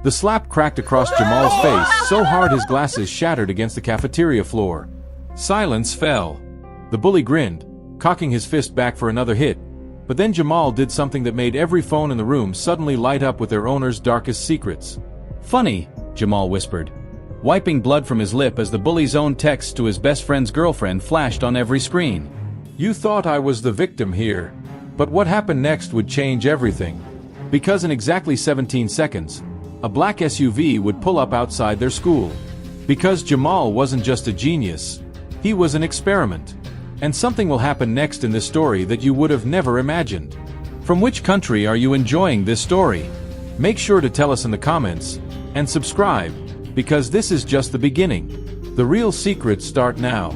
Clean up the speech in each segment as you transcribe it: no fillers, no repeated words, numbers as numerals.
The slap cracked across Jamal's face so hard his glasses shattered against the cafeteria floor. Silence fell. The bully grinned, cocking his fist back for another hit, but then Jamal did something that made every phone in the room suddenly light up with their owner's darkest secrets. "Funny," Jamal whispered, wiping blood from his lip as the bully's own text to his best friend's girlfriend flashed on every screen. "You thought I was the victim here, but what happened next would change everything. Because in exactly 17 seconds, a black SUV would pull up outside their school. Because Jamal wasn't just a genius, he was an experiment. And something will happen next in this story that you would have never imagined." From which country are you enjoying this story? Make sure to tell us in the comments, and subscribe, because this is just the beginning. The real secrets start now.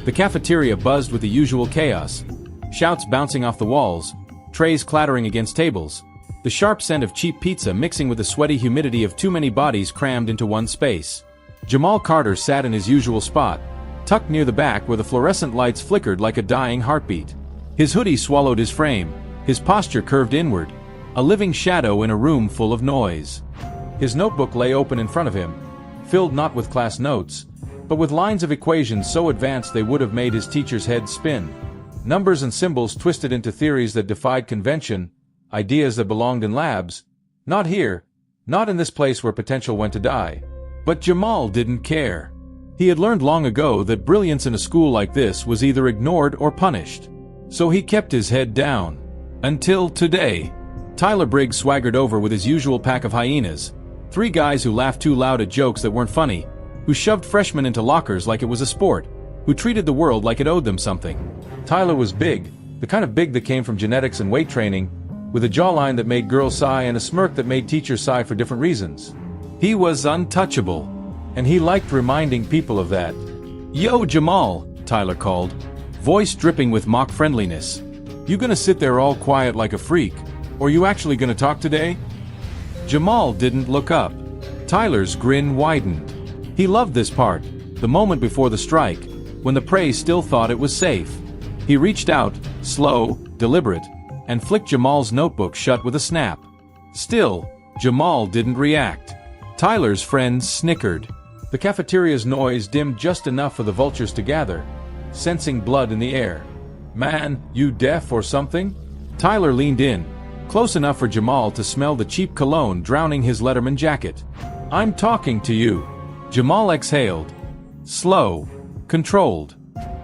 The cafeteria buzzed with the usual chaos. Shouts bouncing off the walls, trays clattering against tables, the sharp scent of cheap pizza mixing with the sweaty humidity of too many bodies crammed into one space. Jamal Carter sat in his usual spot, tucked near the back where the fluorescent lights flickered like a dying heartbeat. His hoodie swallowed his frame, his posture curved inward, a living shadow in a room full of noise. His notebook lay open in front of him, filled not with class notes, but with lines of equations so advanced they would have made his teacher's head spin. Numbers and symbols twisted into theories that defied convention, ideas that belonged in labs. Not here, not in this place where potential went to die. But Jamal didn't care. He had learned long ago that brilliance in a school like this was either ignored or punished. So he kept his head down. Until today. Tyler Briggs swaggered over with his usual pack of hyenas. 3 guys who laughed too loud at jokes that weren't funny, who shoved freshmen into lockers like it was a sport, who treated the world like it owed them something. Tyler was big, the kind of big that came from genetics and weight training, with a jawline that made girls sigh and a smirk that made teachers sigh for different reasons. He was untouchable. And he liked reminding people of that. "Yo, Jamal," Tyler called, voice dripping with mock friendliness. "You gonna sit there all quiet like a freak, or you actually gonna talk today?" Jamal didn't look up. Tyler's grin widened. He loved this part, the moment before the strike, when the prey still thought it was safe. He reached out, slow, deliberate, and flicked Jamal's notebook shut with a snap. Still, Jamal didn't react. Tyler's friends snickered. The cafeteria's noise dimmed just enough for the vultures to gather, sensing blood in the air. "Man, you deaf or something?" Tyler leaned in, close enough for Jamal to smell the cheap cologne drowning his Letterman jacket. "I'm talking to you." Jamal exhaled. Slow, controlled.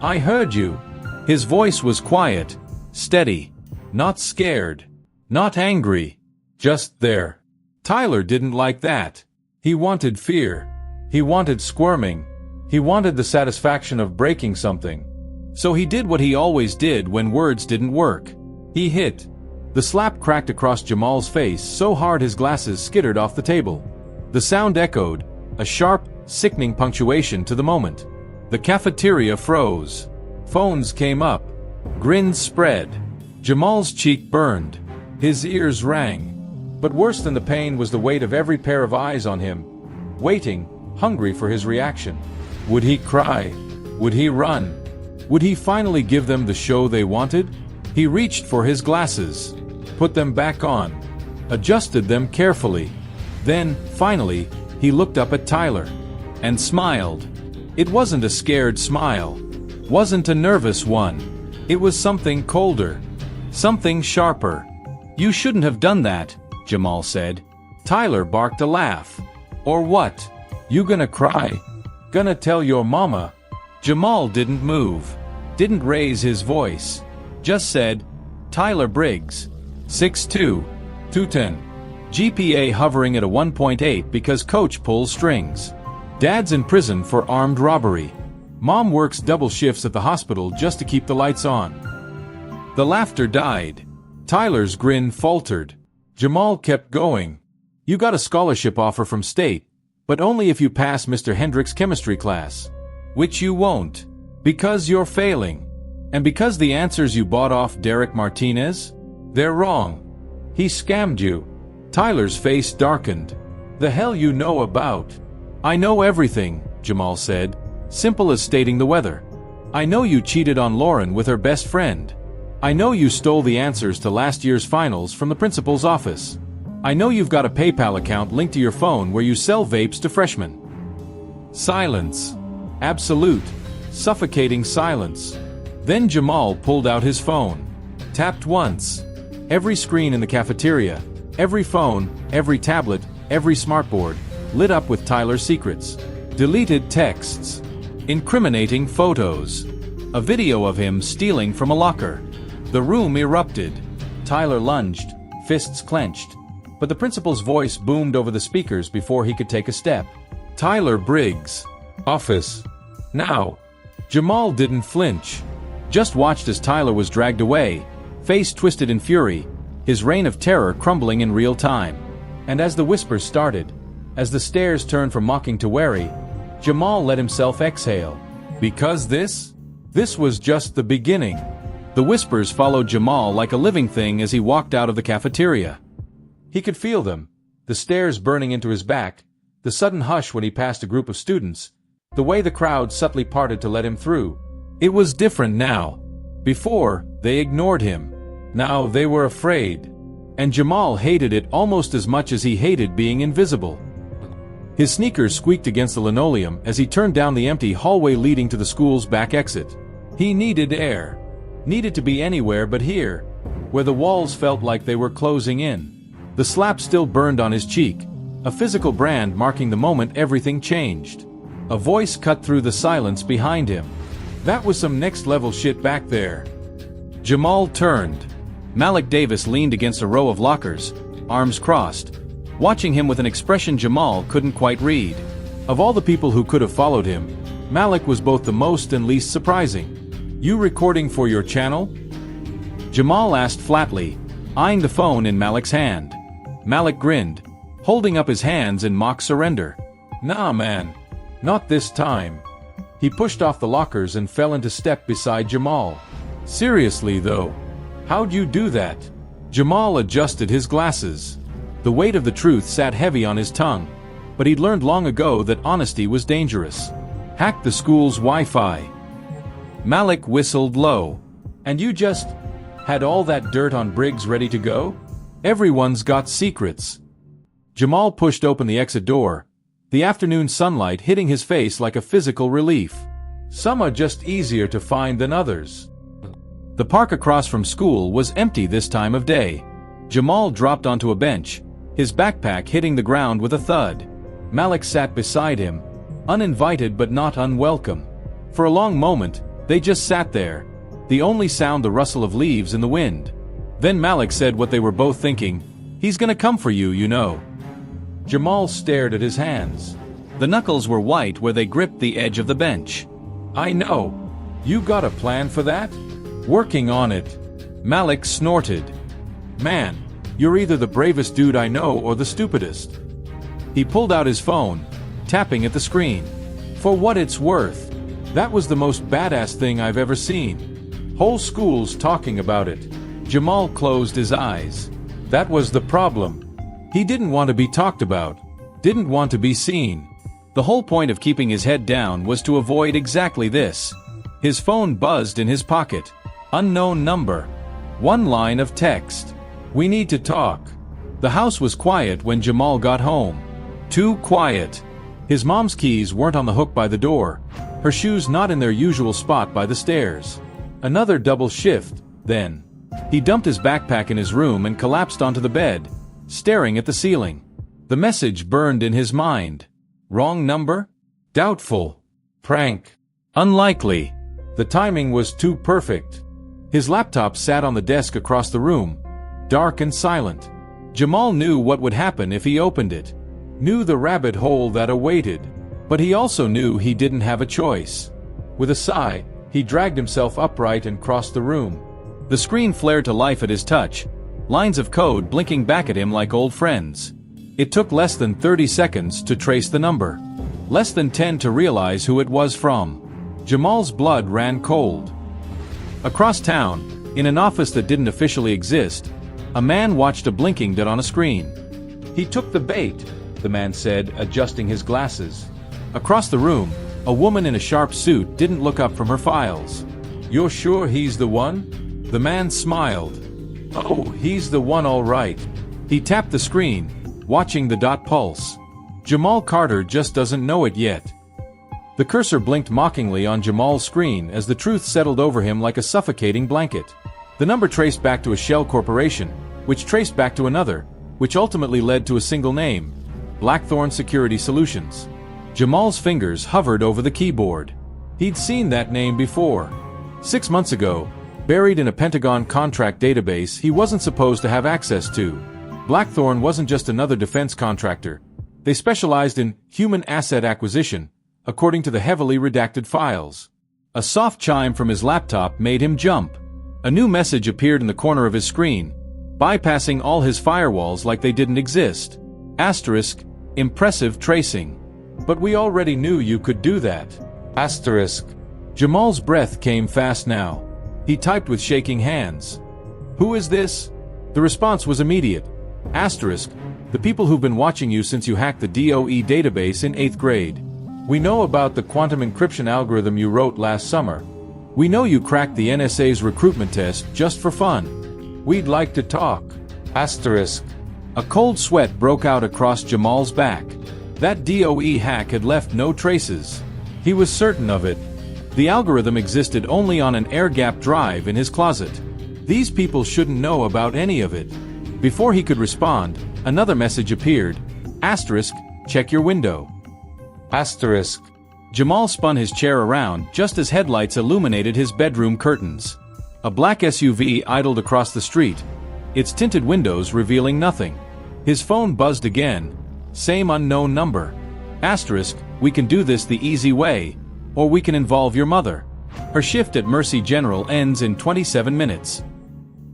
"I heard you." His voice was quiet, steady, not scared, not angry, just there. Tyler didn't like that. He wanted fear. He wanted squirming. He wanted the satisfaction of breaking something. So he did what he always did when words didn't work. He hit. The slap cracked across Jamal's face so hard his glasses skittered off the table. The sound echoed, a sharp, sickening punctuation to the moment. The cafeteria froze. Phones came up. Grins spread. Jamal's cheek burned. His ears rang. But worse than the pain was the weight of every pair of eyes on him, waiting, hungry for his reaction. Would he cry? Would he run? Would he finally give them the show they wanted? He reached for his glasses, put them back on, adjusted them carefully. Then, finally, he looked up at Tyler and smiled. It wasn't a scared smile, wasn't a nervous one. It was something colder, something sharper. "You shouldn't have done that," Jamal said. Tyler barked a laugh. "Or what? You gonna cry? Gonna tell your mama?" Jamal didn't move, didn't raise his voice, just said, "Tyler Briggs, 6'2", 210. GPA hovering at a 1.8 because coach pulls strings. Dad's in prison for armed robbery. Mom works double shifts at the hospital just to keep the lights on." The laughter died. Tyler's grin faltered. Jamal kept going. "You got a scholarship offer from state, but only if you pass Mr. Hendrick's chemistry class. Which you won't. Because you're failing. And because the answers you bought off Derek Martinez? They're wrong. He scammed you." Tyler's face darkened. "The hell you know about?" "I know everything," Jamal said, simple as stating the weather. "I know you cheated on Lauren with her best friend. I know you stole the answers to last year's finals from the principal's office. I know you've got a PayPal account linked to your phone where you sell vapes to freshmen. Silence. Absolute, suffocating silence. Then Jamal pulled out his phone. Tapped once. Every screen in the cafeteria, every phone, every tablet, every smartboard, lit up with Tyler's secrets. Deleted texts. Incriminating photos. A video of him stealing from a locker. The room erupted. Tyler lunged, fists clenched. But the principal's voice boomed over the speakers before he could take a step. Tyler Briggs. Office. Now. Jamal didn't flinch. Just watched as Tyler was dragged away, face twisted in fury, his reign of terror crumbling in real time. And as the whispers started, as the stares turned from mocking to wary, Jamal let himself exhale. Because this was just the beginning. The whispers followed Jamal like a living thing as he walked out of the cafeteria. He could feel them, the stares burning into his back, the sudden hush when he passed a group of students, the way the crowd subtly parted to let him through. It was different now. Before, they ignored him. Now they were afraid. And Jamal hated it almost as much as he hated being invisible. His sneakers squeaked against the linoleum as he turned down the empty hallway leading to the school's back exit. He needed air. Needed to be anywhere but here, where the walls felt like they were closing in. The slap still burned on his cheek, a physical brand marking the moment everything changed. A voice cut through the silence behind him. That was some next-level shit back there. Jamal turned. Malik Davis leaned against a row of lockers, arms crossed, watching him with an expression Jamal couldn't quite read. Of all the people who could have followed him, Malik was both the most and least surprising. You recording for your channel? Jamal asked flatly, eyeing the phone in Malik's hand. Malik grinned, holding up his hands in mock surrender. Nah, man. Not this time. He pushed off the lockers and fell into step beside Jamal. Seriously, though. How'd you do that? Jamal adjusted his glasses. The weight of the truth sat heavy on his tongue, but he'd learned long ago that honesty was dangerous. Hacked the school's Wi-Fi. Malik whistled low. And you just had all that dirt on Briggs ready to go? Everyone's got secrets. Jamal pushed open the exit door, the afternoon sunlight hitting his face like a physical relief. Some are just easier to find than others. The park across from school was empty this time of day. Jamal dropped onto a bench, his backpack hitting the ground with a thud. Malik sat beside him, uninvited but not unwelcome. For a long moment, they just sat there, the only sound the rustle of leaves in the wind. Then Malik said what they were both thinking, "He's gonna come for you, you know." Jamal stared at his hands. The knuckles were white where they gripped the edge of the bench. I know. You got a plan for that? Working on it. Malik snorted. Man, you're either the bravest dude I know or the stupidest. He pulled out his phone, tapping at the screen. For what it's worth, that was the most badass thing I've ever seen. Whole school's talking about it. Jamal closed his eyes. That was the problem. He didn't want to be talked about. Didn't want to be seen. The whole point of keeping his head down was to avoid exactly this. His phone buzzed in his pocket. Unknown number. One line of text. We need to talk. The house was quiet when Jamal got home. Too quiet. His mom's keys weren't on the hook by the door, her shoes not in their usual spot by the stairs. Another double shift, then. He dumped his backpack in his room and collapsed onto the bed, staring at the ceiling. The message burned in his mind. Wrong number? Doubtful. Prank. Unlikely. The timing was too perfect. His laptop sat on the desk across the room, dark and silent. Jamal knew what would happen if he opened it. Knew the rabbit hole that awaited. But he also knew he didn't have a choice. With a sigh, he dragged himself upright and crossed the room. The screen flared to life at his touch, lines of code blinking back at him like old friends. It took less than 30 seconds to trace the number. Less than 10 to realize who it was from. Jamal's blood ran cold. Across town, in an office that didn't officially exist, a man watched a blinking dot on a screen. He took the bait, the man said, adjusting his glasses. Across the room, a woman in a sharp suit didn't look up from her files. You're sure he's the one? The man smiled. Oh, he's the one all right. He tapped the screen, watching the dot pulse. Jamal Carter just doesn't know it yet. The cursor blinked mockingly on Jamal's screen as the truth settled over him like a suffocating blanket. The number traced back to a shell corporation, which traced back to another, which ultimately led to a single name: Blackthorn Security Solutions. Jamal's fingers hovered over the keyboard. He'd seen that name before. 6 months ago, buried in a Pentagon contract database he wasn't supposed to have access to. Blackthorn wasn't just another defense contractor. They specialized in human asset acquisition, according to the heavily redacted files. A soft chime from his laptop made him jump. A new message appeared in the corner of his screen, bypassing all his firewalls like they didn't exist. Asterisk, impressive tracing. But we already knew you could do that. Asterisk. Jamal's breath came fast now. He typed with shaking hands. Who is this? The response was immediate. Asterisk, the people who've been watching you since you hacked the DOE database in 8th grade. We know about the quantum encryption algorithm you wrote last summer. We know you cracked the NSA's recruitment test just for fun. We'd like to talk. Asterisk. A cold sweat broke out across Jamal's back. That DOE hack had left no traces. He was certain of it. The algorithm existed only on an air-gapped drive in his closet. These people shouldn't know about any of it. Before he could respond, another message appeared. Asterisk, check your window. Asterisk. Jamal spun his chair around just as headlights illuminated his bedroom curtains. A black SUV idled across the street, its tinted windows revealing nothing. His phone buzzed again. Same unknown number. Asterisk, we can do this the easy way, or we can involve your mother. Her shift at Mercy General ends in 27 minutes.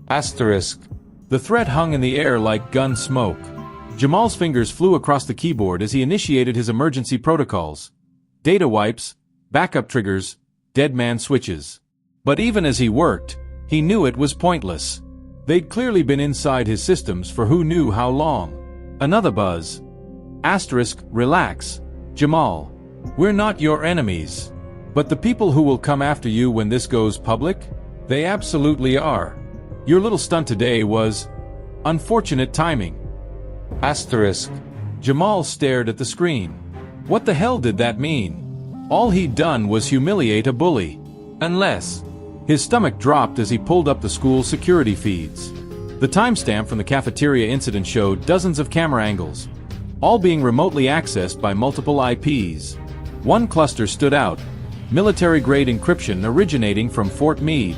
Asterisk. The threat hung in the air like gun smoke. Jamal's fingers flew across the keyboard as he initiated his emergency protocols. Data wipes, backup triggers, dead man switches. But even as he worked, he knew it was pointless. They'd clearly been inside his systems for who knew how long. Another buzz. Asterisk, relax, Jamal. We're not your enemies. But the people who will come after you when this goes public? They absolutely are. Your little stunt today was unfortunate timing. Asterisk. Jamal stared at the screen. What the hell did that mean? All he'd done was humiliate a bully. Unless. His stomach dropped as he pulled up the school's security feeds. The timestamp from the cafeteria incident showed dozens of camera angles, all being remotely accessed by multiple IPs. One cluster stood out, military-grade encryption originating from Fort Meade.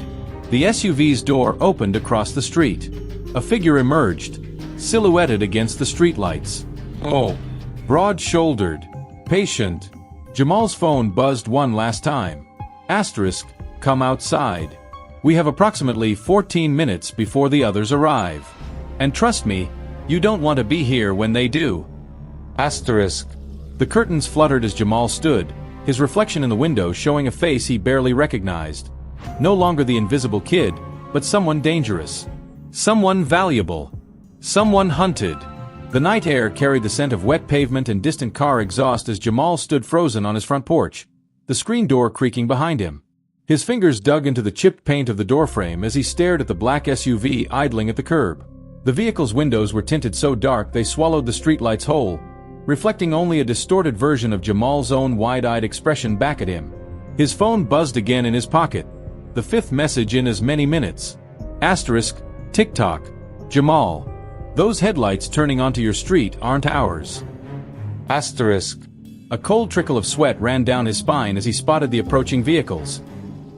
The SUV's door opened across the street. A figure emerged, silhouetted against the streetlights. Oh. Broad-shouldered. Patient. Jamal's phone buzzed one last time. Asterisk, come outside. We have approximately 14 minutes before the others arrive. And trust me, you don't want to be here when they do. Asterisk. The curtains fluttered as Jamal stood, his reflection in the window showing a face he barely recognized. No longer the invisible kid, but someone dangerous. Someone valuable. Someone hunted. The night air carried the scent of wet pavement and distant car exhaust as Jamal stood frozen on his front porch, the screen door creaking behind him. His fingers dug into the chipped paint of the doorframe as he stared at the black SUV idling at the curb. The vehicle's windows were tinted so dark they swallowed the streetlights whole, reflecting only a distorted version of Jamal's own wide-eyed expression back at him. His phone buzzed again in his pocket, the fifth message in as many minutes. Asterisk, tick-tock, Jamal. Those headlights turning onto your street aren't ours. Asterisk. A cold trickle of sweat ran down his spine as he spotted the approaching vehicles.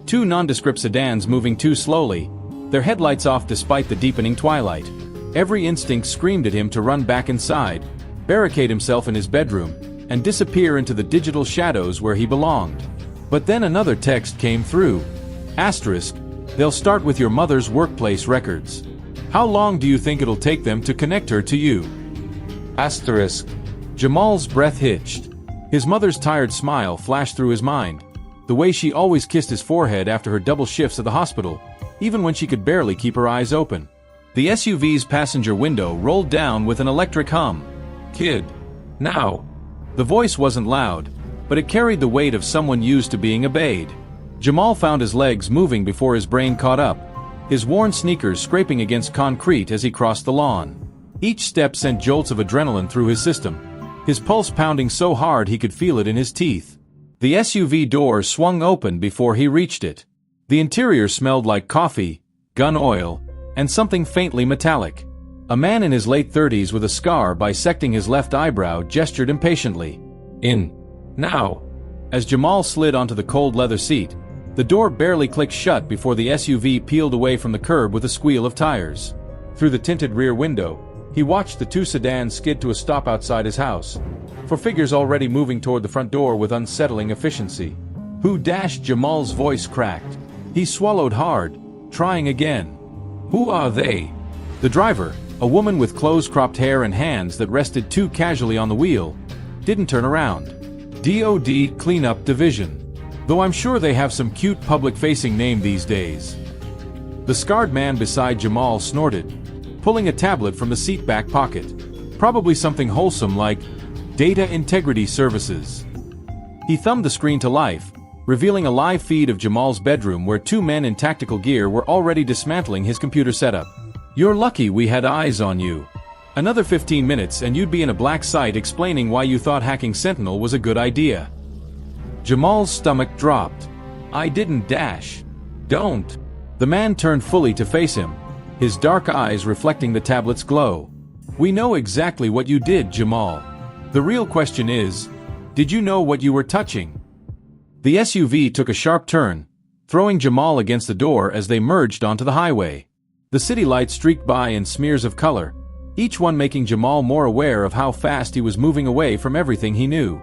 Two nondescript sedans moving too slowly, their headlights off despite the deepening twilight. Every instinct screamed at him to run back inside, barricade himself in his bedroom, and disappear into the digital shadows where he belonged. But then another text came through. Asterisk, they'll start with your mother's workplace records. How long do you think it'll take them to connect her to you? Asterisk. Jamal's breath hitched. His mother's tired smile flashed through his mind, the way she always kissed his forehead after her double shifts at the hospital, even when she could barely keep her eyes open. The SUV's passenger window rolled down with an electric hum. Kid. Now. The voice wasn't loud, but it carried the weight of someone used to being obeyed. Jamal found his legs moving before his brain caught up, his worn sneakers scraping against concrete as he crossed the lawn. Each step sent jolts of adrenaline through his system, his pulse pounding so hard he could feel it in his teeth. The SUV door swung open before he reached it. The interior smelled like coffee, gun oil, and something faintly metallic. A man in his late 30s with a scar bisecting his left eyebrow gestured impatiently. "In. Now." As Jamal slid onto the cold leather seat, the door barely clicked shut before the SUV peeled away from the curb with a squeal of tires. Through the tinted rear window, he watched the two sedans skid to a stop outside his house, for figures already moving toward the front door with unsettling efficiency. "Who dashed?" Jamal's voice cracked. He swallowed hard, trying again. "Who are they?" The driver, a woman with close-cropped hair and hands that rested too casually on the wheel, didn't turn around. "DOD Cleanup Division. Though I'm sure they have some cute public-facing name these days." The scarred man beside Jamal snorted, pulling a tablet from the seat back pocket. Probably something wholesome like Data Integrity Services. He thumbed the screen to life, revealing a live feed of Jamal's bedroom where two men in tactical gear were already dismantling his computer setup. "You're lucky we had eyes on you. Another 15 minutes and you'd be in a black site explaining why you thought hacking Sentinel was a good idea." Jamal's stomach dropped. "I didn't dash." "Don't." The man turned fully to face him, his dark eyes reflecting the tablet's glow. "We know exactly what you did, Jamal. The real question is, did you know what you were touching?" The SUV took a sharp turn, throwing Jamal against the door as they merged onto the highway. The city lights streaked by in smears of color, each one making Jamal more aware of how fast he was moving away from everything he knew.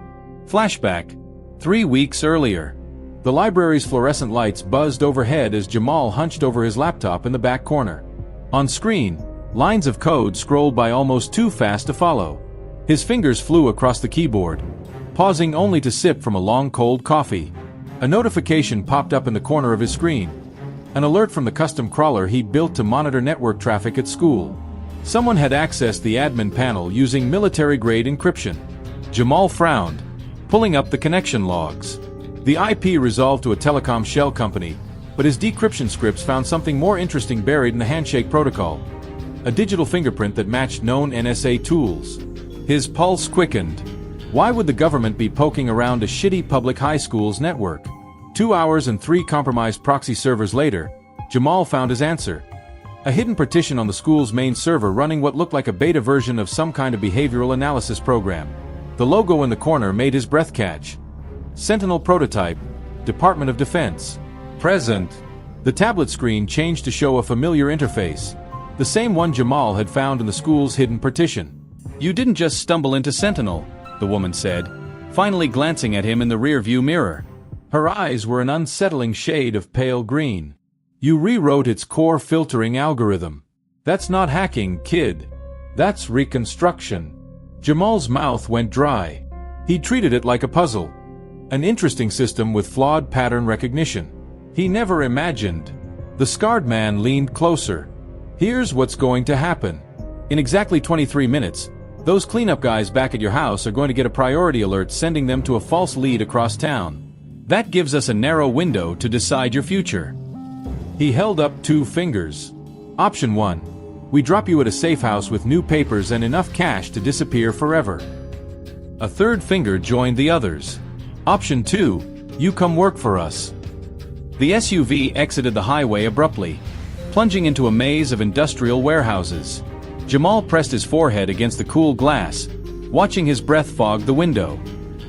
Flashback. 3 weeks earlier. The library's fluorescent lights buzzed overhead as Jamal hunched over his laptop in the back corner. On screen, lines of code scrolled by almost too fast to follow. His fingers flew across the keyboard, pausing only to sip from a long cold coffee. A notification popped up in the corner of his screen. An alert from the custom crawler he'd built to monitor network traffic at school. Someone had accessed the admin panel using military-grade encryption. Jamal frowned, pulling up the connection logs. The IP resolved to a telecom shell company, but his decryption scripts found something more interesting buried in the handshake protocol. A digital fingerprint that matched known NSA tools. His pulse quickened. Why would the government be poking around a shitty public high school's network? 2 hours and 3 compromised proxy servers later, Jamal found his answer. A hidden partition on the school's main server running what looked like a beta version of some kind of behavioral analysis program. The logo in the corner made his breath catch. Sentinel Prototype, Department of Defense. Present. The tablet screen changed to show a familiar interface, the same one Jamal had found in the school's hidden partition. "You didn't just stumble into Sentinel," the woman said, finally glancing at him in the rear-view mirror. Her eyes were an unsettling shade of pale green. "You rewrote its core filtering algorithm. That's not hacking, kid. That's reconstruction." Jamal's mouth went dry. He treated it like a puzzle. An interesting system with flawed pattern recognition. He never imagined. The scarred man leaned closer. "Here's what's going to happen. In exactly 23 minutes, those cleanup guys back at your house are going to get a priority alert sending them to a false lead across town. That gives us a narrow window to decide your future." He held up 2 fingers. "Option 1. We drop you at a safe house with new papers and enough cash to disappear forever." A third finger joined the others. "Option 2. You come work for us." The SUV exited the highway abruptly, plunging into a maze of industrial warehouses. Jamal pressed his forehead against the cool glass, watching his breath fog the window.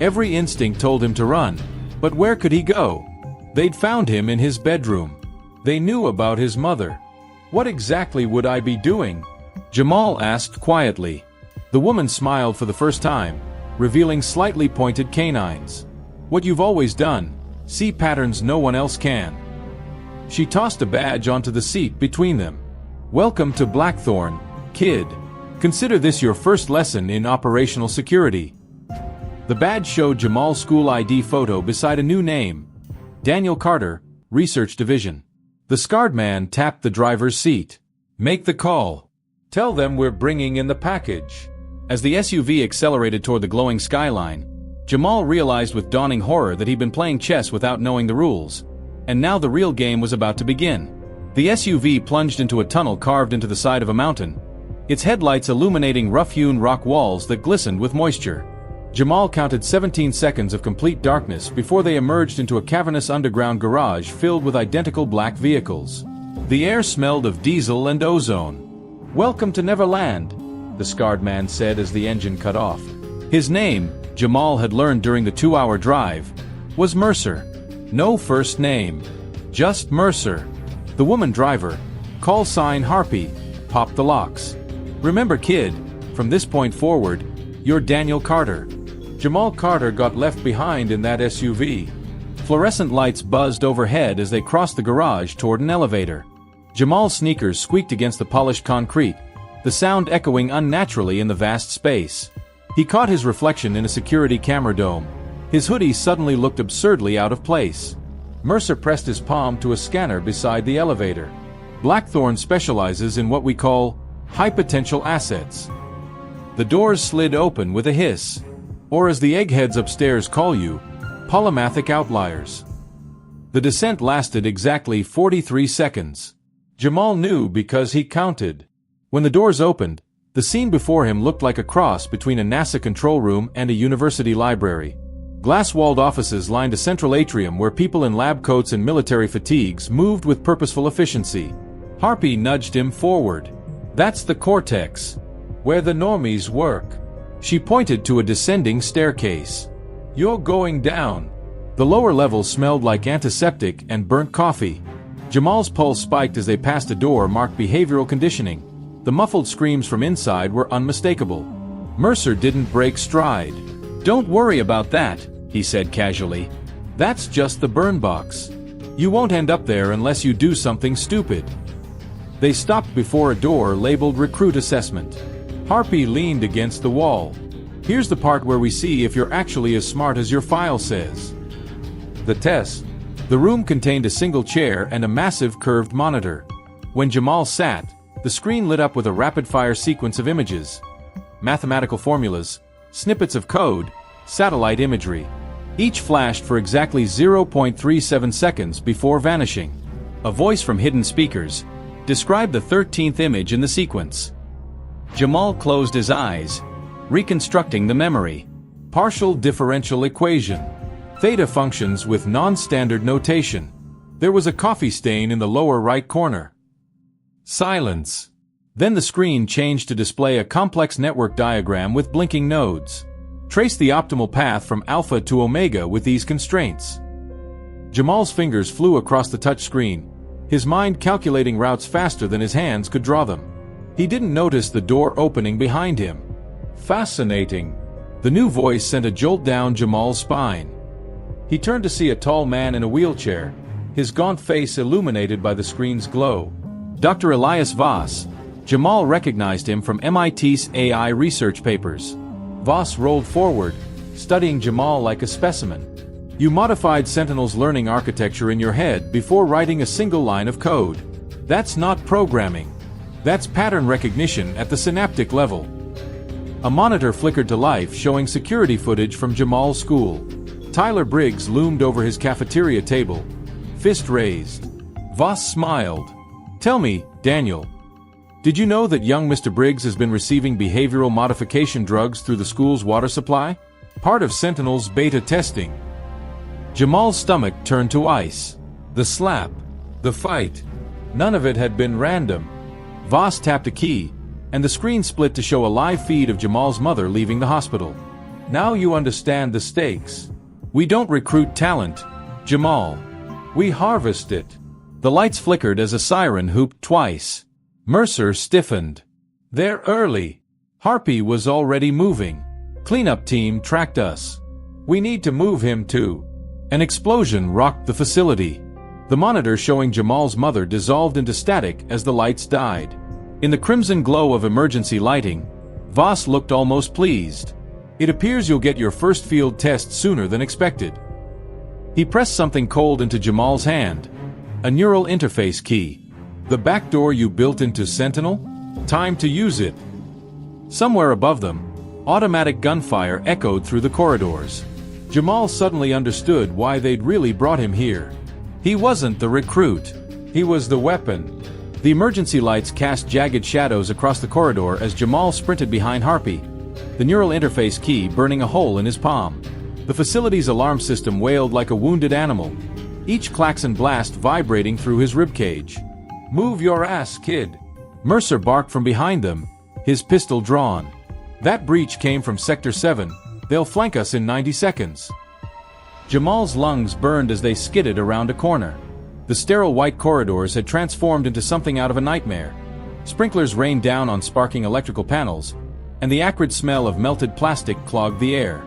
Every instinct told him to run, but where could he go? They'd found him in his bedroom. They knew about his mother. "What exactly would I be doing?" Jamal asked quietly. The woman smiled for the first time, revealing slightly pointed canines. "What you've always done, see patterns no one else can." She tossed a badge onto the seat between them. "Welcome to Blackthorn, kid. Consider this your first lesson in operational security." The badge showed Jamal's school ID photo beside a new name. Daniel Carter, Research Division. The scarred man tapped the driver's seat. "Make the call. Tell them we're bringing in the package." As the SUV accelerated toward the glowing skyline, Jamal realized with dawning horror that he'd been playing chess without knowing the rules. And now the real game was about to begin. The SUV plunged into a tunnel carved into the side of a mountain, its headlights illuminating rough-hewn rock walls that glistened with moisture. Jamal counted 17 seconds of complete darkness before they emerged into a cavernous underground garage filled with identical black vehicles. The air smelled of diesel and ozone. "Welcome to Neverland," the scarred man said as the engine cut off. His name, Jamal had learned during the 2-hour drive, was Mercer. No first name. Just Mercer. The woman driver, call sign Harpy, popped the locks. "Remember, kid, from this point forward, you're Daniel Carter." Jamal Carter got left behind in that SUV. Fluorescent lights buzzed overhead as they crossed the garage toward an elevator. Jamal's sneakers squeaked against the polished concrete, the sound echoing unnaturally in the vast space. He caught his reflection in a security camera dome. His hoodie suddenly looked absurdly out of place. Mercer pressed his palm to a scanner beside the elevator. "Blackthorn specializes in what we call high-potential assets." The doors slid open with a hiss. Or as the eggheads upstairs call you, polymathic outliers. The descent lasted exactly 43 seconds. Jamal knew because he counted. When the doors opened, the scene before him looked like a cross between a NASA control room and a university library. Glass-walled offices lined a central atrium where people in lab coats and military fatigues moved with purposeful efficiency. Harpy nudged him forward. "That's the cortex, where the normies work." She pointed to a descending staircase. "You're going down." The lower level smelled like antiseptic and burnt coffee. Jamal's pulse spiked as they passed a door marked behavioral conditioning. The muffled screams from inside were unmistakable. Mercer didn't break stride. "Don't worry about that," he said casually. "That's just the burn box. You won't end up there unless you do something stupid." They stopped before a door labeled Recruit Assessment. Harpy leaned against the wall. "Here's the part where we see if you're actually as smart as your file says." The test. The room contained a single chair and a massive curved monitor. When Jamal sat, the screen lit up with a rapid-fire sequence of images. Mathematical formulas, snippets of code, satellite imagery. Each flashed for exactly 0.37 seconds before vanishing. A voice from hidden speakers described the 13th image in the sequence. Jamal closed his eyes, reconstructing the memory. Partial differential equation. Theta functions with non-standard notation. There was a coffee stain in the lower right corner. Silence. Then the screen changed to display a complex network diagram with blinking nodes. Trace the optimal path from alpha to omega with these constraints. Jamal's fingers flew across the touch screen, his mind calculating routes faster than his hands could draw them. He didn't notice the door opening behind him. Fascinating. The new voice sent a jolt down Jamal's spine. He turned to see a tall man in a wheelchair, his gaunt face illuminated by the screen's glow. Dr. Elias Voss. Jamal recognized him from MIT's AI research papers. Voss rolled forward, studying Jamal like a specimen. "You modified Sentinel's learning architecture in your head before writing a single line of code. That's not programming. That's pattern recognition at the synaptic level." A monitor flickered to life showing security footage from Jamal's school. Tyler Briggs loomed over his cafeteria table, fist raised. Voss smiled. "Tell me, Daniel, did you know that young Mr. Briggs has been receiving behavioral modification drugs through the school's water supply? Part of Sentinel's beta testing." Jamal's stomach turned to ice. The slap, the fight, none of it had been random. Voss tapped a key, and the screen split to show a live feed of Jamal's mother leaving the hospital. "Now you understand the stakes. We don't recruit talent, Jamal. We harvest it." The lights flickered as a siren hooped twice. Mercer stiffened. "They're early." Harpy was already moving. "Cleanup team tracked us. We need to move him too." An explosion rocked the facility. The monitor showing Jamal's mother dissolved into static as the lights died. In the crimson glow of emergency lighting, Voss looked almost pleased. "It appears you'll get your first field test sooner than expected." He pressed something cold into Jamal's hand. A neural interface key. "The back door you built into Sentinel? Time to use it." Somewhere above them, automatic gunfire echoed through the corridors. Jamal suddenly understood why they'd really brought him here. He wasn't the recruit. He was the weapon. The emergency lights cast jagged shadows across the corridor as Jamal sprinted behind Harpy, the neural interface key burning a hole in his palm. The facility's alarm system wailed like a wounded animal, each klaxon blast vibrating through his ribcage. "Move your ass, kid," Mercer barked from behind them, his pistol drawn. "That breach came from Sector 7. They'll flank us in 90 seconds. Jamal's lungs burned as they skidded around a corner. The sterile white corridors had transformed into something out of a nightmare. Sprinklers rained down on sparking electrical panels, and the acrid smell of melted plastic clogged the air.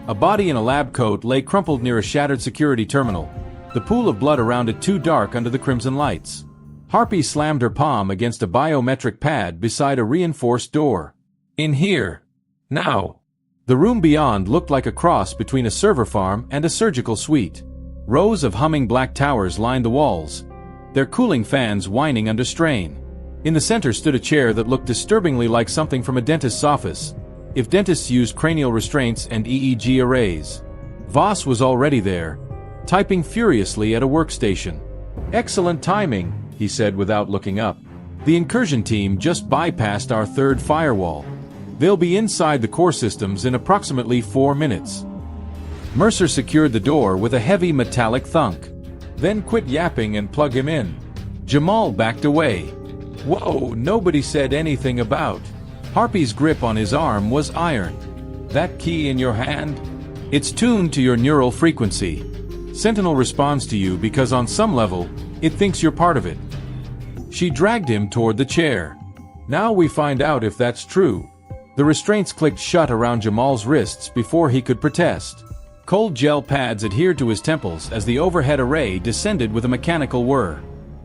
A body in a lab coat lay crumpled near a shattered security terminal, the pool of blood around it too dark under the crimson lights. Harpy slammed her palm against a biometric pad beside a reinforced door. "In here. Now." The room beyond looked like a cross between a server farm and a surgical suite. Rows of humming black towers lined the walls, their cooling fans whining under strain. In the center stood a chair that looked disturbingly like something from a dentist's office, if dentists used cranial restraints and EEG arrays. Voss was already there, typing furiously at a workstation. "Excellent timing," he said without looking up. "The incursion team just bypassed our third firewall. They'll be inside the core systems in approximately 4 minutes." Mercer secured the door with a heavy metallic thunk. "Then quit yapping and plug him in." Jamal backed away. "Whoa, nobody said anything about." Harpy's grip on his arm was iron. "That key in your hand? It's tuned to your neural frequency. Sentinel responds to you because on some level, it thinks you're part of it." She dragged him toward the chair. "Now we find out if that's true." The restraints clicked shut around Jamal's wrists before he could protest. Cold gel pads adhered to his temples as the overhead array descended with a mechanical whir.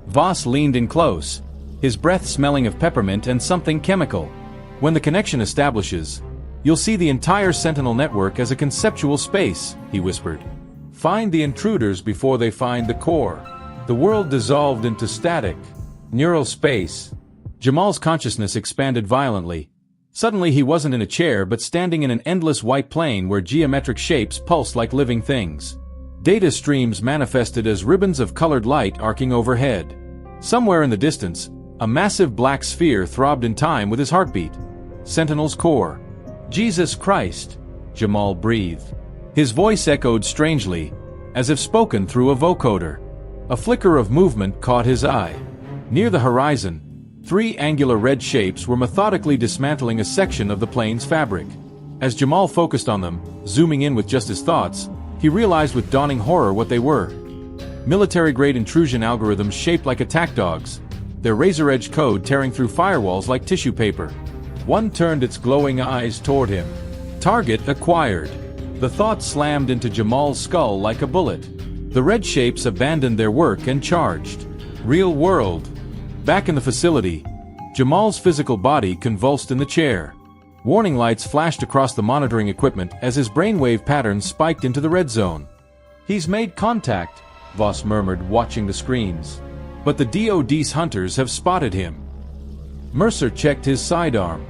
Voss leaned in close, his breath smelling of peppermint and something chemical. "When the connection establishes, you'll see the entire Sentinel network as a conceptual space," he whispered. "Find the intruders before they find the core." The world dissolved into static, neural space. Jamal's consciousness expanded violently. Suddenly he wasn't in a chair but standing in an endless white plane where geometric shapes pulsed like living things. Data streams manifested as ribbons of colored light arcing overhead. Somewhere in the distance, a massive black sphere throbbed in time with his heartbeat. Sentinel's core. "Jesus Christ," Jamal breathed. His voice echoed strangely, as if spoken through a vocoder. A flicker of movement caught his eye. Near the horizon, 3 angular red shapes were methodically dismantling a section of the plane's fabric. As Jamal focused on them, zooming in with just his thoughts, he realized with dawning horror what they were. Military-grade intrusion algorithms shaped like attack dogs, their razor-edge code tearing through firewalls like tissue paper. One turned its glowing eyes toward him. "Target acquired." The thought slammed into Jamal's skull like a bullet. The red shapes abandoned their work and charged. Real world. Back in the facility, Jamal's physical body convulsed in the chair. Warning lights flashed across the monitoring equipment as his brainwave patterns spiked into the red zone. "He's made contact," Voss murmured, watching the screens. "But the DoD's hunters have spotted him." Mercer checked his sidearm.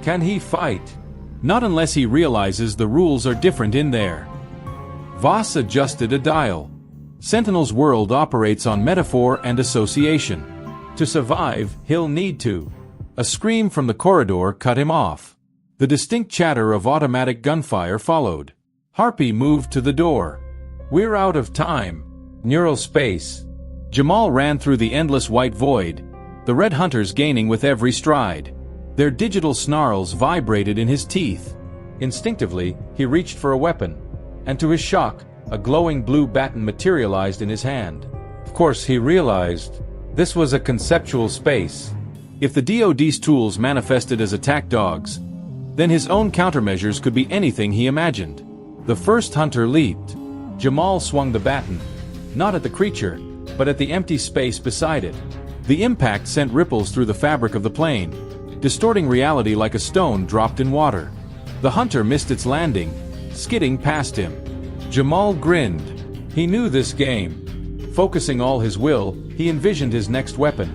"Can he fight?" "Not unless he realizes the rules are different in there." Voss adjusted a dial. Sentinel's world operates on metaphor and association. To survive, he'll need to. A scream from the corridor cut him off. The distinct chatter of automatic gunfire followed. Harpy moved to the door. "We're out of time." Neural space. Jamal ran through the endless white void, the red hunters gaining with every stride. Their digital snarls vibrated in his teeth. Instinctively, he reached for a weapon, and to his shock, a glowing blue baton materialized in his hand. Of course, he realized this was a conceptual space. If the DoD's tools manifested as attack dogs, then his own countermeasures could be anything he imagined. The first hunter leaped. Jamal swung the baton, not at the creature, but at the empty space beside it. The impact sent ripples through the fabric of the plane, distorting reality like a stone dropped in water. The hunter missed its landing, skidding past him. Jamal grinned. He knew this game. Focusing all his will, he envisioned his next weapon.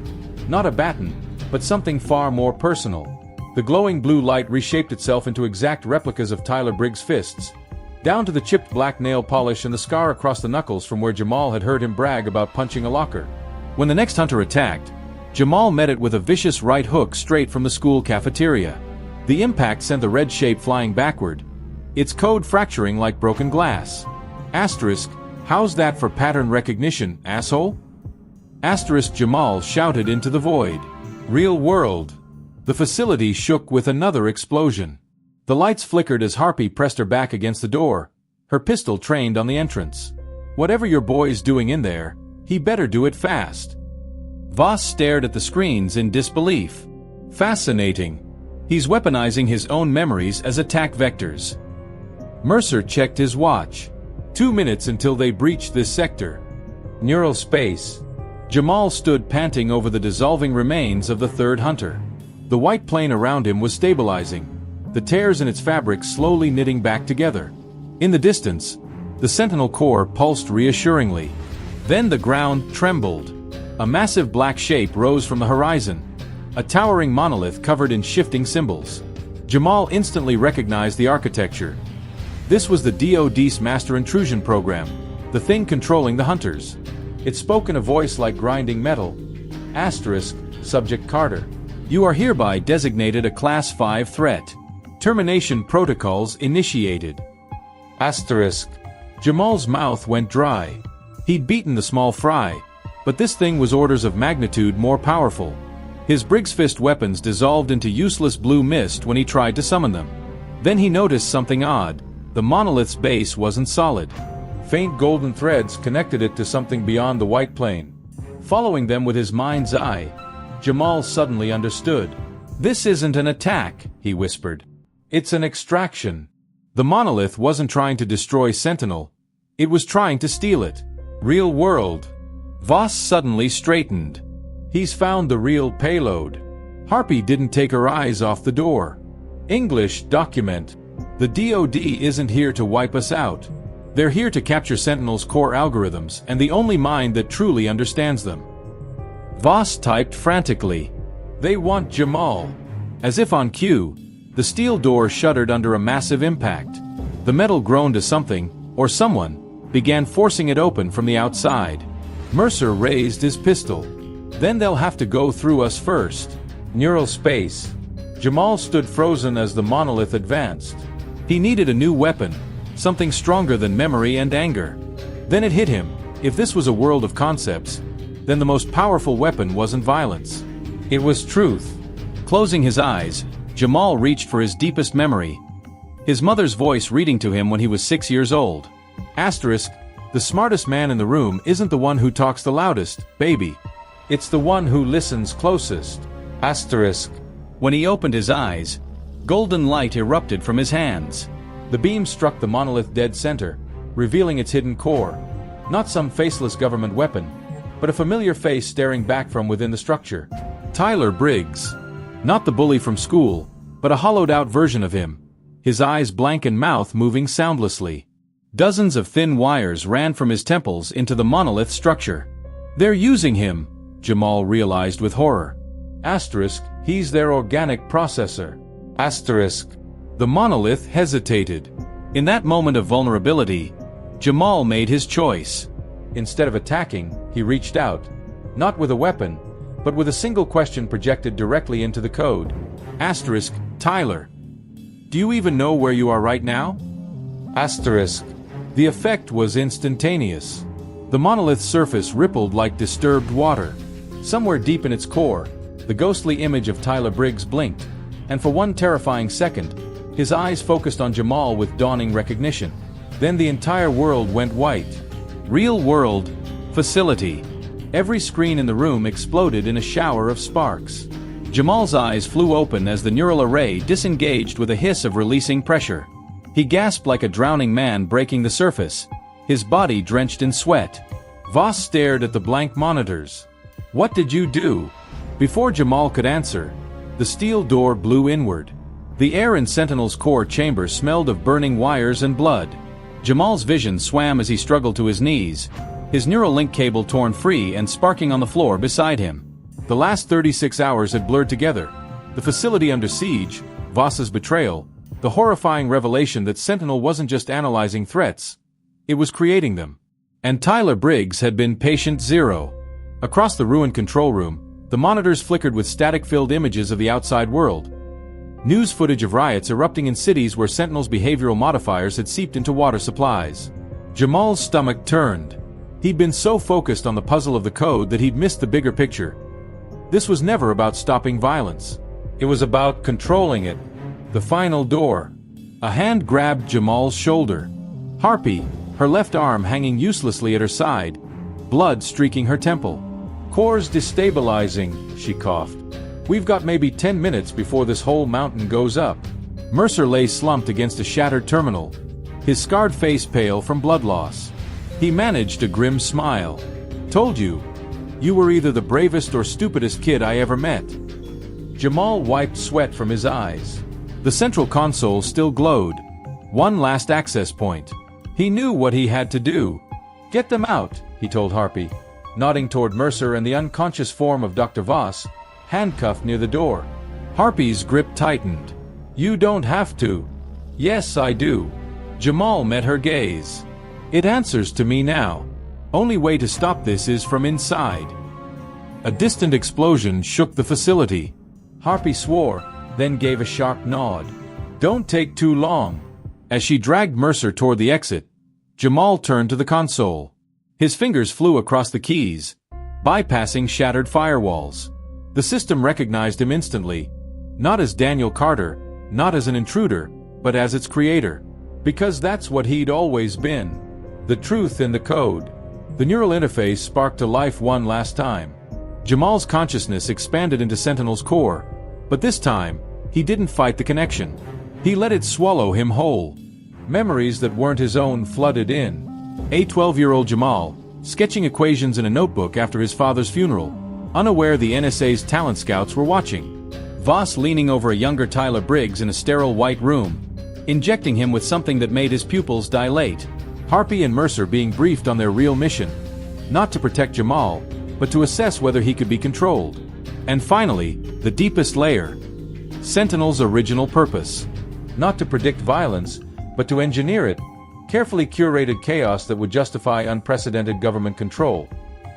Not a baton, but something far more personal. The glowing blue light reshaped itself into exact replicas of Tyler Briggs' fists, down to the chipped black nail polish and the scar across the knuckles from where Jamal had heard him brag about punching a locker. When the next hunter attacked, Jamal met it with a vicious right hook straight from the school cafeteria. The impact sent the red shape flying backward, its code fracturing like broken glass. Asterisk, how's that for pattern recognition, asshole? Asterisk, Jamal shouted into the void. Real world. The facility shook with another explosion. The lights flickered as Harpy pressed her back against the door, her pistol trained on the entrance. Whatever your boy's doing in there, he better do it fast. Voss stared at the screens in disbelief. Fascinating. He's weaponizing his own memories as attack vectors. Mercer checked his watch. 2 minutes until they breached this sector. Neural space. Jamal stood panting over the dissolving remains of the third hunter. The white plane around him was stabilizing, the tears in its fabric slowly knitting back together. In the distance, the Sentinel core pulsed reassuringly. Then the ground trembled. A massive black shape rose from the horizon, a towering monolith covered in shifting symbols. Jamal instantly recognized the architecture. This was the DoD's master intrusion program, the thing controlling the hunters. It spoke in a voice like grinding metal. Asterisk, Subject Carter. You are hereby designated a Class 5 threat. Termination protocols initiated. Asterisk. Jamal's mouth went dry. He'd beaten the small fry, but this thing was orders of magnitude more powerful. His Briggs Fist weapons dissolved into useless blue mist when he tried to summon them. Then he noticed something odd. The monolith's base wasn't solid. Faint golden threads connected it to something beyond the white plane. Following them with his mind's eye, Jamal suddenly understood. This isn't an attack, he whispered. It's an extraction. The monolith wasn't trying to destroy Sentinel. It was trying to steal it. Real world. Voss suddenly straightened. He's found the real payload. Harpy didn't take her eyes off the door. English document. The DoD isn't here to wipe us out. They're here to capture Sentinel's core algorithms and the only mind that truly understands them. Voss typed frantically. They want Jamal. As if on cue, the steel door shuddered under a massive impact. The metal groaned as something, or someone, began forcing it open from the outside. Mercer raised his pistol. Then they'll have to go through us first. Neural space. Jamal stood frozen as the monolith advanced. He needed a new weapon, something stronger than memory and anger. Then it hit him. If this was a world of concepts, then the most powerful weapon wasn't violence. It was truth. Closing his eyes, Jamal reached for his deepest memory. His mother's voice reading to him when he was 6 years old. Asterisk, the smartest man in the room isn't the one who talks the loudest, baby. It's the one who listens closest. Asterisk. When he opened his eyes, golden light erupted from his hands. The beam struck the monolith dead center, revealing its hidden core. Not some faceless government weapon, but a familiar face staring back from within the structure. Tyler Briggs. Not the bully from school, but a hollowed-out version of him, his eyes blank and mouth moving soundlessly. Dozens of thin wires ran from his temples into the monolith structure. They're using him, Jamal realized with horror. Asterisk, he's their organic processor. Asterisk. The monolith hesitated. In that moment of vulnerability, Jamal made his choice. Instead of attacking, he reached out. Not with a weapon, but with a single question projected directly into the code. Asterisk, Tyler. Do you even know where you are right now? Asterisk. The effect was instantaneous. The monolith's surface rippled like disturbed water. Somewhere deep in its core, the ghostly image of Tyler Briggs blinked, and for one terrifying second, his eyes focused on Jamal with dawning recognition. Then the entire world went white. Real world. Facility. Every screen in the room exploded in a shower of sparks. Jamal's eyes flew open as the neural array disengaged with a hiss of releasing pressure. He gasped like a drowning man breaking the surface, his body drenched in sweat. Voss stared at the blank monitors. What did you do? Before Jamal could answer, the steel door blew inward. The air in Sentinel's core chamber smelled of burning wires and blood. Jamal's vision swam as he struggled to his knees, his neural link cable torn free and sparking on the floor beside him. The last 36 hours had blurred together. The facility under siege, Voss's betrayal, the horrifying revelation that Sentinel wasn't just analyzing threats, it was creating them. And Tyler Briggs had been patient zero. Across the ruined control room, The monitors flickered with static-filled images of the outside world. News footage of riots erupting in cities where Sentinel's behavioral modifiers had seeped into water supplies. Jamal's stomach turned. He'd been so focused on the puzzle of the code that he'd missed the bigger picture. This was never about stopping violence. It was about controlling it. The final door. A hand grabbed Jamal's shoulder. Harpy, her left arm hanging uselessly at her side, blood streaking her temple. "Core's destabilizing," she coughed. "We've got maybe 10 minutes before this whole mountain goes up." Mercer lay slumped against a shattered terminal, his scarred face pale from blood loss. He managed a grim smile. "Told you. You were either the bravest or stupidest kid I ever met." Jamal wiped sweat from his eyes. The central console still glowed. One last access point. He knew what he had to do. "Get them out," he told Harpy, nodding toward Mercer and the unconscious form of Dr. Voss, handcuffed near the door. Harpy's grip tightened. "You don't have to." "Yes, I do." Jamal met her gaze. "It answers to me now. Only way to stop this is from inside." A distant explosion shook the facility. Harpy swore, then gave a sharp nod. "Don't take too long." As she dragged Mercer toward the exit, Jamal turned to the console. His fingers flew across the keys, bypassing shattered firewalls. The system recognized him instantly, not as Daniel Carter, not as an intruder, but as its creator. Because that's what he'd always been. The truth in the code. The neural interface sparked to life one last time. Jamal's consciousness expanded into Sentinel's core, but this time, he didn't fight the connection. He let it swallow him whole. Memories that weren't his own flooded in. A 12-year-old Jamal, sketching equations in a notebook after his father's funeral, unaware the NSA's talent scouts were watching. Voss leaning over a younger Tyler Briggs in a sterile white room, injecting him with something that made his pupils dilate. Harpy and Mercer being briefed on their real mission. Not to protect Jamal, but to assess whether he could be controlled. And finally, the deepest layer. Sentinel's original purpose. Not to predict violence, but to engineer it. Carefully curated chaos that would justify unprecedented government control.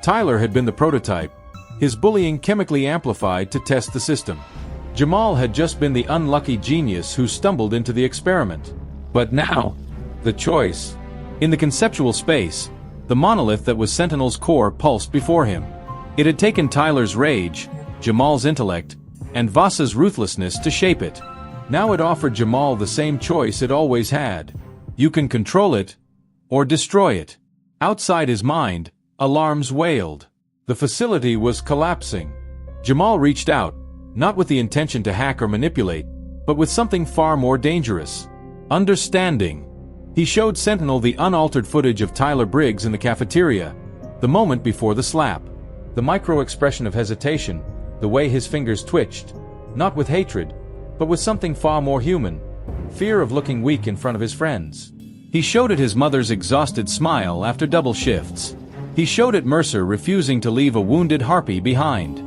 Tyler had been the prototype, his bullying chemically amplified to test the system. Jamal had just been the unlucky genius who stumbled into the experiment. But now, the choice. In the conceptual space, the monolith that was Sentinel's core pulsed before him. It had taken Tyler's rage, Jamal's intellect, and Voss's ruthlessness to shape it. Now it offered Jamal the same choice it always had. You can control it, or destroy it. Outside his mind, alarms wailed. The facility was collapsing. Jamal reached out, not with the intention to hack or manipulate, but with something far more dangerous. Understanding. He showed Sentinel the unaltered footage of Tyler Briggs in the cafeteria, the moment before the slap. The micro-expression of hesitation, the way his fingers twitched, not with hatred, but with something far more human, fear of looking weak in front of his friends. He showed it his mother's exhausted smile after double shifts. He showed it Mercer refusing to leave a wounded Harpy behind.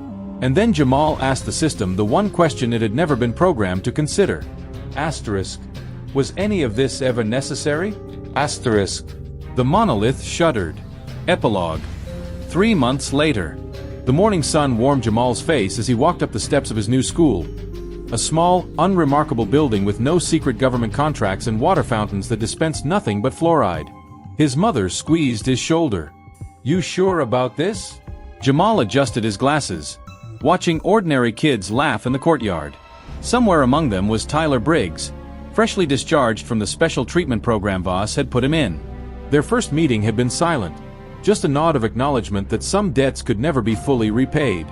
And then Jamal asked the system the one question it had never been programmed to consider. Asterisk. Was any of this ever necessary? Asterisk. The monolith shuddered. Epilogue. 3 months later. The morning sun warmed Jamal's face as he walked up the steps of his new school. A small, unremarkable building with no secret government contracts and water fountains that dispensed nothing but fluoride. His mother squeezed his shoulder. You sure about this? Jamal adjusted his glasses, watching ordinary kids laugh in the courtyard. Somewhere among them was Tyler Briggs, freshly discharged from the special treatment program Voss had put him in. Their first meeting had been silent, just a nod of acknowledgement that some debts could never be fully repaid.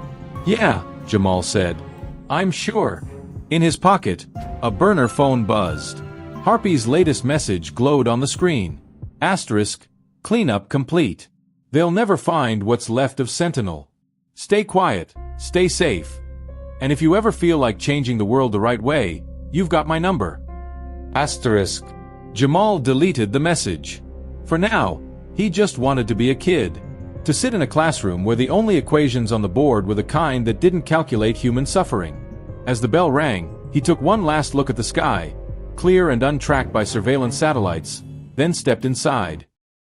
Yeah, Jamal said. I'm sure. In his pocket, a burner phone buzzed. Harpy's latest message glowed on the screen. Asterisk, cleanup complete. They'll never find what's left of Sentinel. Stay quiet, stay safe. And if you ever feel like changing the world the right way, you've got my number. Asterisk. Jamal deleted the message. For now, he just wanted to be a kid. To sit in a classroom where the only equations on the board were the kind that didn't calculate human suffering. As the bell rang, he took one last look at the sky, clear and untracked by surveillance satellites, then stepped inside.